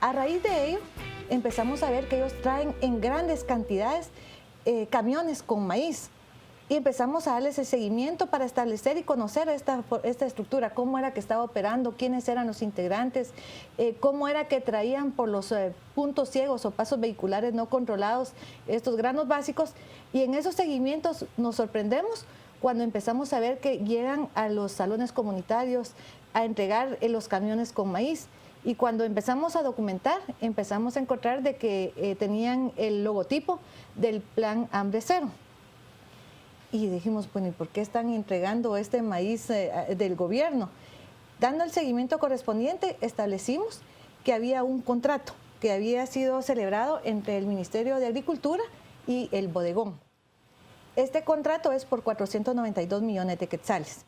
A raíz de ello, empezamos a ver que ellos traen en grandes cantidades camiones con maíz. Y empezamos a darles el seguimiento para establecer y conocer esta estructura, cómo era que estaba operando, quiénes eran los integrantes, cómo era que traían por los puntos ciegos o pasos vehiculares no controlados estos granos básicos. Y en esos seguimientos nos sorprendemos cuando empezamos a ver que llegan a los salones comunitarios a entregar los camiones con maíz. Y cuando empezamos a documentar, empezamos a encontrar de que tenían el logotipo del Plan Hambre Cero. Y dijimos, bueno, ¿y por qué están entregando este maíz del gobierno? Dando el seguimiento correspondiente, establecimos que había un contrato que había sido celebrado entre el Ministerio de Agricultura y el bodegón. Este contrato es por 492 millones de quetzales.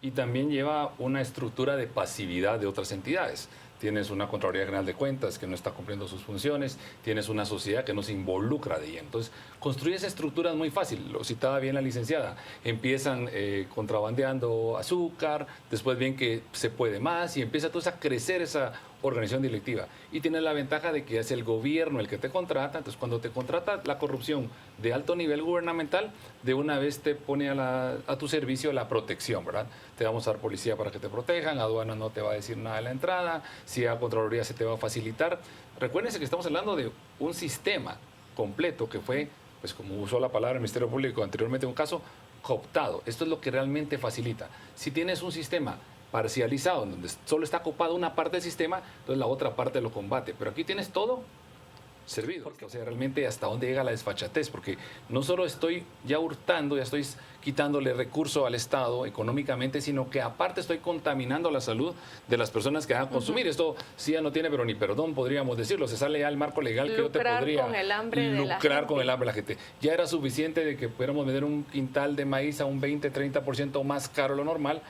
Y también lleva una estructura de pasividad de otras entidades. Tienes una Contraloría General de Cuentas que no está cumpliendo sus funciones, tienes una sociedad que no se involucra de ella. Entonces, construir esa estructura es muy fácil, lo citaba bien la licenciada. Empiezan contrabandeando azúcar, después ven que se puede más y empieza entonces a crecer esa organización directiva. Y tienes la ventaja de que es el gobierno el que te contrata, entonces cuando te contrata la corrupción de alto nivel gubernamental, de una vez te pone a tu servicio la protección, ¿verdad? Te vamos a dar policía para que te protejan, aduana no te va a decir nada de la entrada, si a Contraloría se te va a facilitar. Recuérdense que estamos hablando de un sistema completo que fue, pues como usó la palabra el Ministerio Público anteriormente, un caso cooptado. Esto es lo que realmente facilita. Si tienes un sistema parcializado, en donde solo está copada una parte del sistema, entonces la otra parte lo combate. Pero aquí tienes todo servido. O sea, realmente hasta dónde llega la desfachatez, porque no solo estoy ya hurtando, ya estoy quitándole recurso al Estado económicamente, sino que aparte estoy contaminando la salud de las personas que van a consumir. Esto sí ya no tiene, pero ni perdón podríamos decirlo. Se sale ya el marco legal que yo te podría con el hambre lucrar con el hambre de la gente. Ya era suficiente de que pudiéramos vender un quintal de maíz a un 20-30% más caro de lo normal,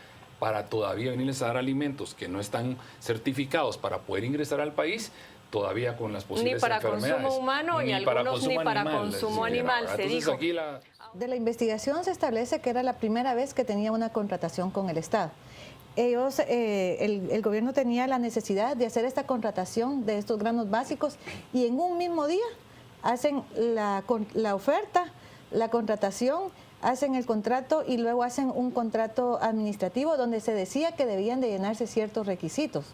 para todavía venirles a dar alimentos que no están certificados para poder ingresar al país, todavía con las posibles enfermedades. Ni para consumo humano y algunos ni para consumo animal, se dijo. Aquí de la investigación se establece que era la primera vez que tenía una contratación con el Estado. Ellos, el gobierno tenía la necesidad de hacer esta contratación de estos granos básicos y en un mismo día hacen la oferta, la contratación, hacen el contrato y luego hacen un contrato administrativo donde se decía que debían de llenarse ciertos requisitos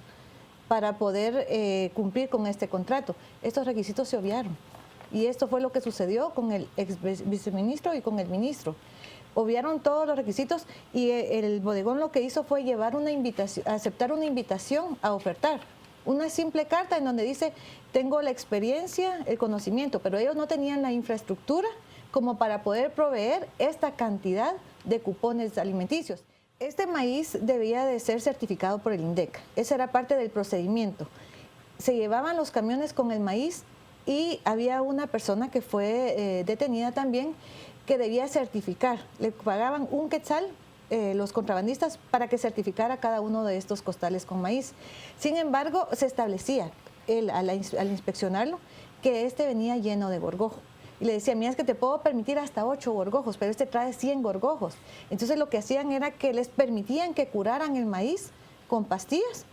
para poder cumplir con este contrato. Estos requisitos se obviaron y esto fue lo que sucedió con el ex viceministro y con el ministro. Obviaron todos los requisitos y el bodegón lo que hizo fue llevar una invitación, aceptar una invitación a ofertar. Una simple carta en donde dice, tengo la experiencia, el conocimiento, pero ellos no tenían la infraestructura como para poder proveer esta cantidad de cupones alimenticios. Este maíz debía de ser certificado por el INDEC, esa era parte del procedimiento. Se llevaban los camiones con el maíz y había una persona que fue detenida también que debía certificar. Le pagaban un quetzal los contrabandistas para que certificara cada uno de estos costales con maíz. Sin embargo, se establecía al inspeccionarlo que este venía lleno de gorgojo. Y le decía, mira, es que te puedo permitir hasta 8 gorgojos, pero este trae 100 gorgojos. Entonces lo que hacían era que les permitían que curaran el maíz con pastillas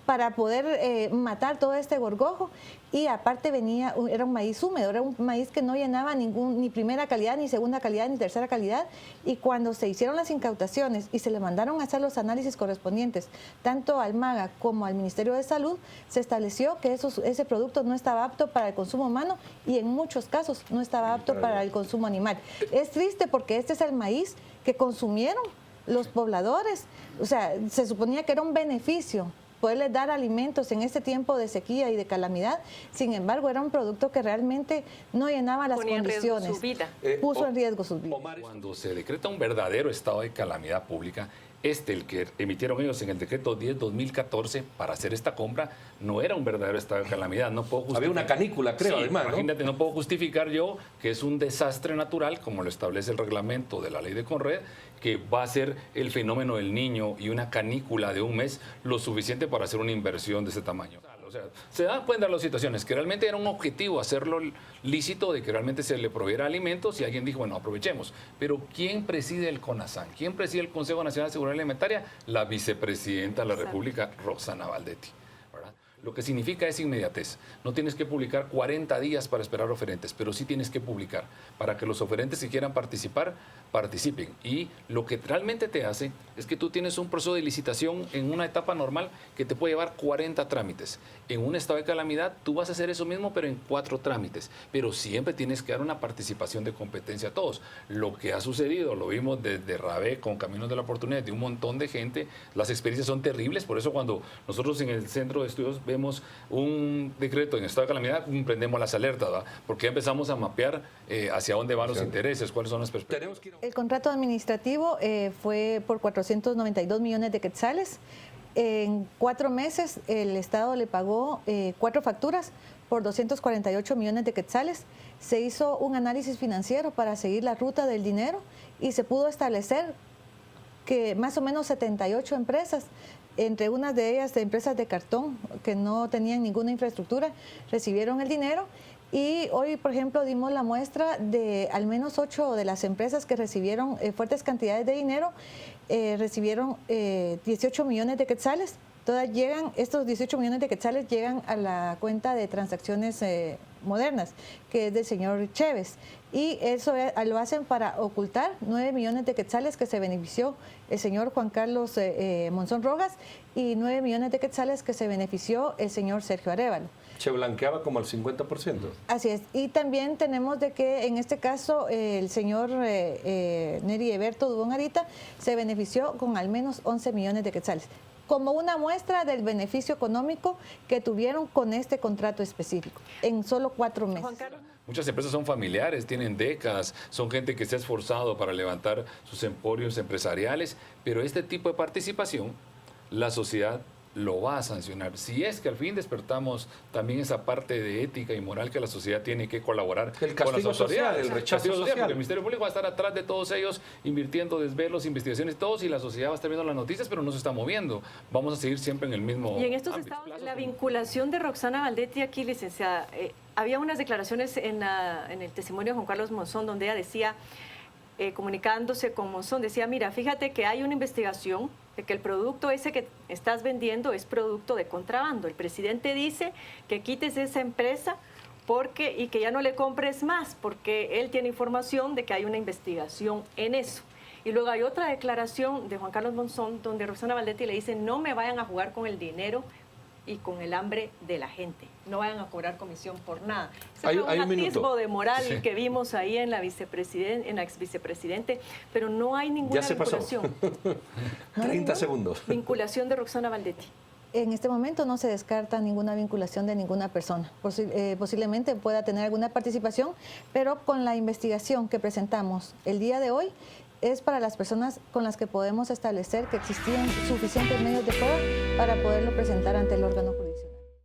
para poder matar todo este gorgojo y aparte era un maíz húmedo, era un maíz que no llenaba ni primera calidad, ni segunda calidad, ni tercera calidad y cuando se hicieron las incautaciones y se le mandaron a hacer los análisis correspondientes tanto al MAGA como al Ministerio de Salud, se estableció que ese producto no estaba apto para el consumo humano y en muchos casos no estaba apto para el consumo animal. Es triste porque este es el maíz que consumieron los pobladores, o sea, se suponía que era un beneficio poderles dar alimentos en este tiempo de sequía y de calamidad, sin embargo era un producto que realmente no llenaba las condiciones, puso en riesgo sus vidas. Cuando se decreta un verdadero estado de calamidad pública, el que emitieron ellos en el decreto 10-2014 para hacer esta compra, no era un verdadero estado de calamidad. No puedo justificar. Había una canícula, creo, sí, además, ¿no? Imagínate, no puedo justificar yo que es un desastre natural, como lo establece el reglamento de la ley de Conred, que va a ser el fenómeno del Niño y una canícula de un mes lo suficiente para hacer una inversión de ese tamaño. O sea, pueden dar las situaciones que realmente era un objetivo hacerlo lícito, de que realmente se le proveera alimentos y alguien dijo, bueno, aprovechemos. Pero ¿quién preside el CONASAN? ¿Quién preside el Consejo Nacional de Seguridad Alimentaria? La vicepresidenta de la República, Roxana Valdetti. Lo que significa es inmediatez. No tienes que publicar 40 días para esperar oferentes, pero sí tienes que publicar para que los oferentes que quieran participar, participen. Y lo que realmente te hace es que tú tienes un proceso de licitación en una etapa normal que te puede llevar 40 trámites. En un estado de calamidad tú vas a hacer eso mismo, pero en 4 trámites. Pero siempre tienes que dar una participación de competencia a todos. Lo que ha sucedido, lo vimos desde Rabé con Caminos de la Oportunidad, de un montón de gente. Las experiencias son terribles, por eso cuando nosotros en el Centro de Estudios vemos un decreto en estado de calamidad, prendemos las alertas, ¿verdad? Porque ya empezamos a mapear hacia dónde van los intereses, cuáles son las perspectivas. El contrato administrativo fue por 492 millones de quetzales. En 4 meses el Estado le pagó 4 facturas por 248 millones de quetzales. Se hizo un análisis financiero para seguir la ruta del dinero y se pudo establecer que más o menos 78 empresas, entre unas de ellas de empresas de cartón que no tenían ninguna infraestructura, recibieron el dinero. Y hoy, por ejemplo, dimos la muestra de al menos 8 de las empresas que recibieron fuertes cantidades de dinero, recibieron 18 millones de quetzales. Estos 18 millones de quetzales llegan a la cuenta de transacciones modernas, que es del señor Chévez. Y eso lo hacen para ocultar 9 millones de quetzales que se benefició el señor Juan Carlos Monzón Rojas y 9 millones de quetzales que se benefició el señor Sergio Arévalo. Se blanqueaba como al 50%. Así es. Y también tenemos de que en este caso el señor Neri Eberto Dubón Arita se benefició con al menos 11 millones de quetzales, como una muestra del beneficio económico que tuvieron con este contrato específico en solo 4 meses. Muchas empresas son familiares, tienen décadas, son gente que se ha esforzado para levantar sus emporios empresariales, pero este tipo de participación, la sociedad lo va a sancionar. Si es que al fin despertamos también esa parte de ética y moral que la sociedad tiene que colaborar con las autoridades. Social, el rechazo social. Porque el Ministerio Público va a estar atrás de todos ellos, invirtiendo desvelos, investigaciones, todos, y la sociedad va a estar viendo las noticias, pero no se está moviendo. Vamos a seguir siempre en el mismo Y en estos estados, la vinculación de Roxana Valdetti aquí, licenciada, había unas declaraciones en el testimonio de Juan Carlos Monzón donde ella decía, comunicándose con Monzón, decía, mira, fíjate que hay una investigación de que el producto ese que estás vendiendo es producto de contrabando. El presidente dice que quites esa empresa y que ya no le compres más, porque él tiene información de que hay una investigación en eso. Y luego hay otra declaración de Juan Carlos Monzón donde Roxana Valdetti le dice, no me vayan a jugar con el dinero y con el hambre de la gente. No vayan a cobrar comisión por nada. Ese fue un atisbo de moral que vimos ahí en la ex vicepresidente, pero no hay ninguna vinculación. 30 segundos. Vinculación de Roxana Valdetti. En este momento no se descarta ninguna vinculación de ninguna persona. Posiblemente pueda tener alguna participación, pero con la investigación que presentamos el día de hoy, es para las personas con las que podemos establecer que existían suficientes medios de prueba para poderlo presentar ante el órgano jurisdiccional.